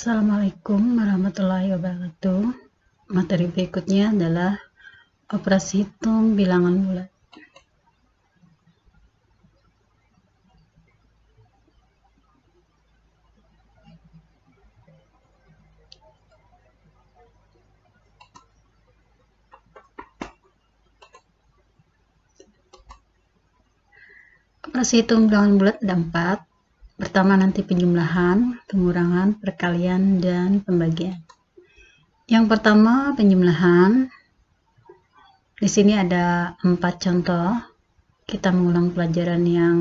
Assalamualaikum warahmatullahi wabarakatuh. Materi berikutnya adalah operasi hitung bilangan bulat. Operasi hitung bilangan bulat ada 4. Pertama nanti penjumlahan, pengurangan, perkalian, dan pembagian. Yang pertama penjumlahan. Di sini ada 4 contoh. Kita mengulang pelajaran yang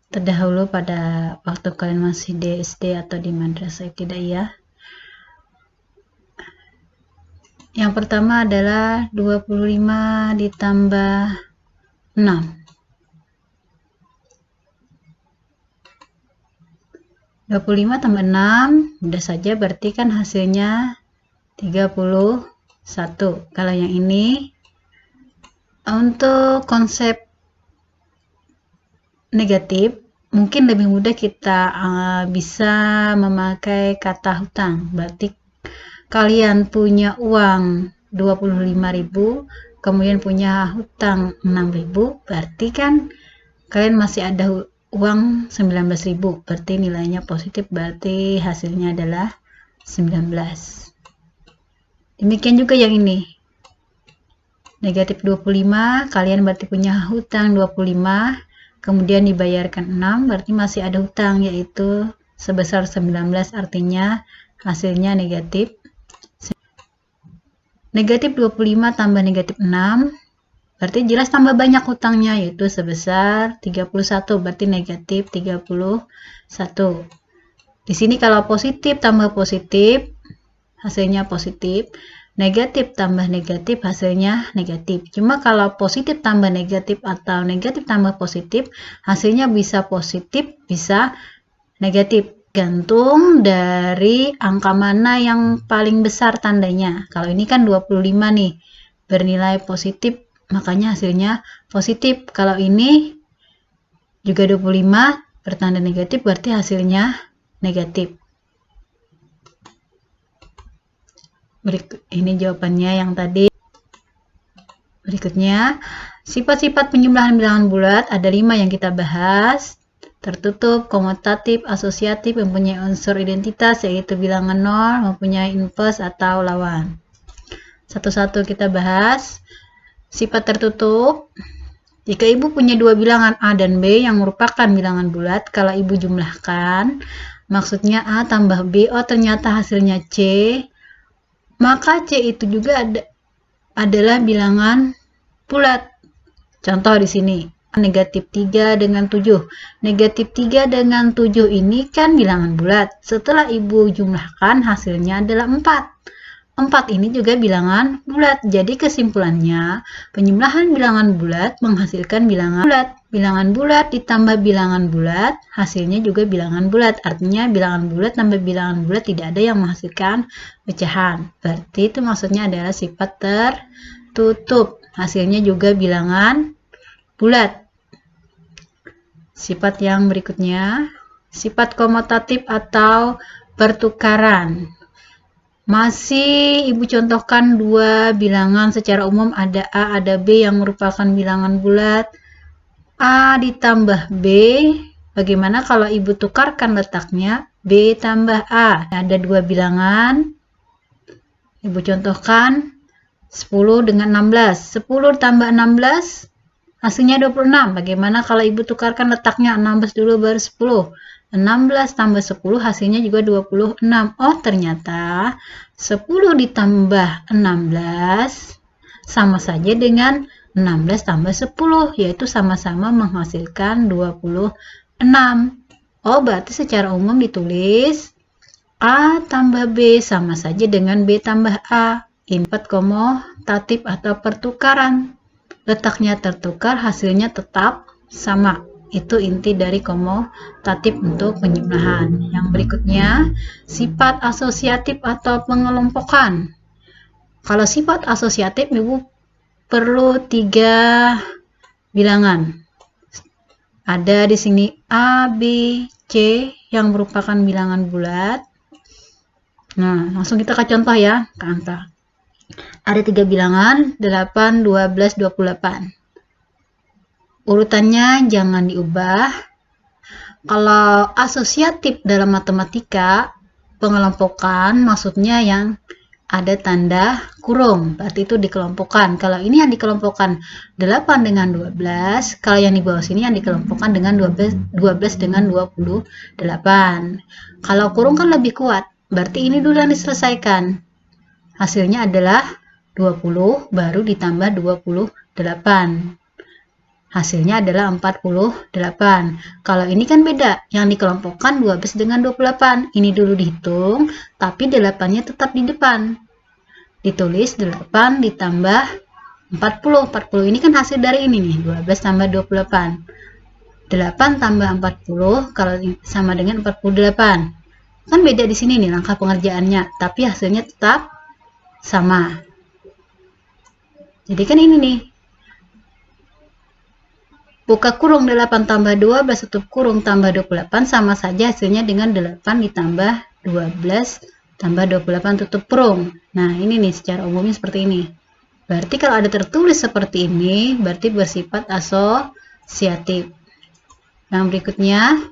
terdahulu pada waktu kalian masih di SD atau di madrasah ibtidaiyah. Yang pertama adalah 25 ditambah 6. 25 tambah 6, mudah saja berarti kan hasilnya 31. Kalau yang ini, untuk konsep negatif, mungkin lebih mudah kita bisa memakai kata hutang. Berarti kalian punya uang 25.000, kemudian punya hutang 6.000, berarti kan kalian masih ada uang 19.000, berarti nilainya positif, berarti hasilnya adalah 19. Demikian juga yang ini, negatif 25, kalian berarti punya hutang 25, kemudian dibayarkan 6, berarti masih ada hutang yaitu sebesar 19, artinya hasilnya negatif. Negatif 25 tambah negatif 6, berarti jelas tambah banyak hutangnya, yaitu sebesar 31, berarti negatif 31. Di sini kalau positif tambah positif, hasilnya positif. Negatif tambah negatif, hasilnya negatif. Cuma kalau positif tambah negatif atau negatif tambah positif, hasilnya bisa positif, bisa negatif. Gantung dari angka mana yang paling besar tandanya. Kalau ini kan 25 nih, bernilai positif, makanya hasilnya positif. Kalau ini juga 25 bertanda negatif, berarti hasilnya negatif. Ini jawabannya yang tadi. Berikutnya, sifat-sifat penjumlahan bilangan bulat ada 5 yang kita bahas. Tertutup, komutatif, asosiatif, mempunyai unsur identitas yaitu bilangan nol, mempunyai inverse atau lawan. Satu-satu kita bahas. Sifat tertutup, jika ibu punya dua bilangan A dan B yang merupakan bilangan bulat, kalau ibu jumlahkan, maksudnya A tambah B, oh ternyata hasilnya C, maka C itu juga adalah bilangan bulat. Contoh di sini, negatif 3 dengan 7. Negatif 3 dengan 7 ini kan bilangan bulat. Setelah ibu jumlahkan, hasilnya adalah 4. 4 ini juga bilangan bulat. Jadi kesimpulannya, penjumlahan bilangan bulat menghasilkan bilangan bulat. Bilangan bulat ditambah bilangan bulat, hasilnya juga bilangan bulat. Artinya bilangan bulat tambah bilangan bulat tidak ada yang menghasilkan pecahan. Berarti itu maksudnya adalah sifat tertutup. Hasilnya juga bilangan bulat. Sifat yang berikutnya, sifat komutatif atau pertukaran. Masih ibu contohkan dua bilangan secara umum, ada A, ada B yang merupakan bilangan bulat. A ditambah B, bagaimana kalau ibu tukarkan letaknya? B tambah A. Ada dua bilangan, ibu contohkan 10 dengan 16. 10 tambah 16, hasilnya 26. Bagaimana kalau ibu tukarkan letaknya? 16 dulu baru 10. 16 tambah 10 hasilnya juga 26. Oh ternyata 10 ditambah 16 sama saja dengan 16 tambah 10, yaitu sama-sama menghasilkan 26. Oh berarti secara umum ditulis A tambah B sama saja dengan B tambah A. Sifat komutatif atau pertukaran. Letaknya tertukar, hasilnya tetap sama. Itu inti dari komutatif untuk penjumlahan. Yang berikutnya, sifat asosiatif atau pengelompokan. Kalau sifat asosiatif, ibu perlu 3 bilangan. Ada di sini A, B, C yang merupakan bilangan bulat. Nah, langsung kita ke contoh ya, ke angka. Ada 3 bilangan, 8, 12, 28. Urutannya jangan diubah. Kalau asosiatif dalam matematika, pengelompokan maksudnya yang ada tanda kurung, berarti itu dikelompokkan. Kalau ini yang dikelompokkan 8 dengan 12, kalau yang di bawah sini yang dikelompokkan dengan 12 dengan 28. Kalau kurung kan lebih kuat, berarti ini dulu yang diselesaikan. Hasilnya adalah 20 baru ditambah 28. Hasilnya adalah 48. Kalau ini kan beda, yang dikelompokkan 12 dengan 28. Ini dulu dihitung, tapi 8-nya tetap di depan. Ditulis 8 ditambah 40. 40 ini kan hasil dari ini nih, 12 tambah 28. 8 tambah 40 kalau sama dengan 48. Kan beda di sini nih langkah pengerjaannya, tapi hasilnya tetap sama. Jadi kan ini nih, buka kurung 8 tambah 12 tutup kurung tambah 28 sama saja hasilnya dengan 8 ditambah 12 tambah 28 tutup kurung. Nah ini nih secara umumnya seperti ini. Berarti kalau ada tertulis seperti ini berarti bersifat asosiatif. Yang berikutnya,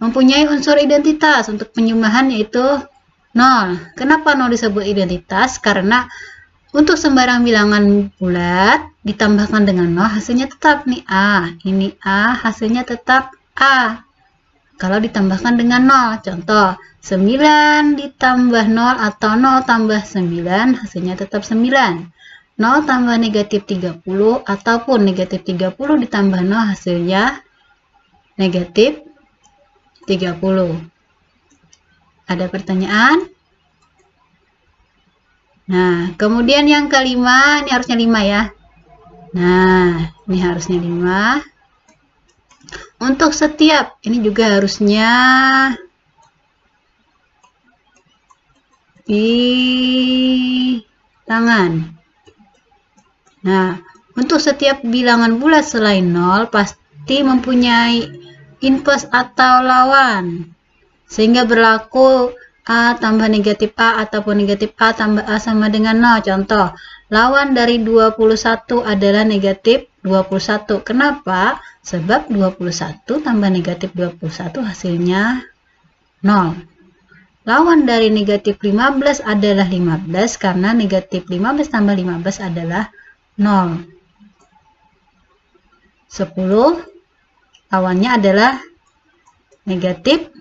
mempunyai unsur identitas untuk penyumahan yaitu 0. Kenapa 0 disebut identitas? Karena untuk sembarang bilangan bulat ditambahkan dengan 0 hasilnya tetap nih A. Ini A hasilnya tetap A. Kalau ditambahkan dengan 0, contoh 9 ditambah 0 atau 0 tambah 9 hasilnya tetap 9. 0 tambah negatif 30 ataupun negatif 30 ditambah 0 hasilnya negatif 30. Ada pertanyaan? Nah, kemudian yang kelima, ini harusnya 5 ya. Nah, ini harusnya 5. Untuk setiap, ini juga harusnya di tangan. Nah, untuk setiap bilangan bulat selain 0, pasti mempunyai inverse atau lawan. Sehingga berlaku A tambah negatif A ataupun negatif A tambah A sama dengan 0. Contoh, lawan dari 21 adalah negatif 21. Kenapa? Sebab 21 tambah negatif 21 hasilnya 0. Lawan dari negatif 15 adalah 15 karena negatif 15 tambah 15 adalah 0. 10 lawannya adalah negatif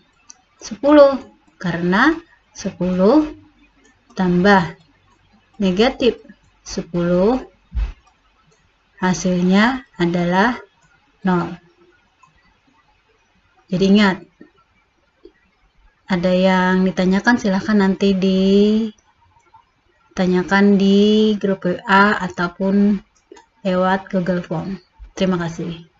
10. Karena 10 tambah negatif 10 hasilnya adalah 0. Jadi ingat, ada yang ditanyakan silahkan nanti ditanyakan di grup WA ataupun lewat Google Form. Terima kasih.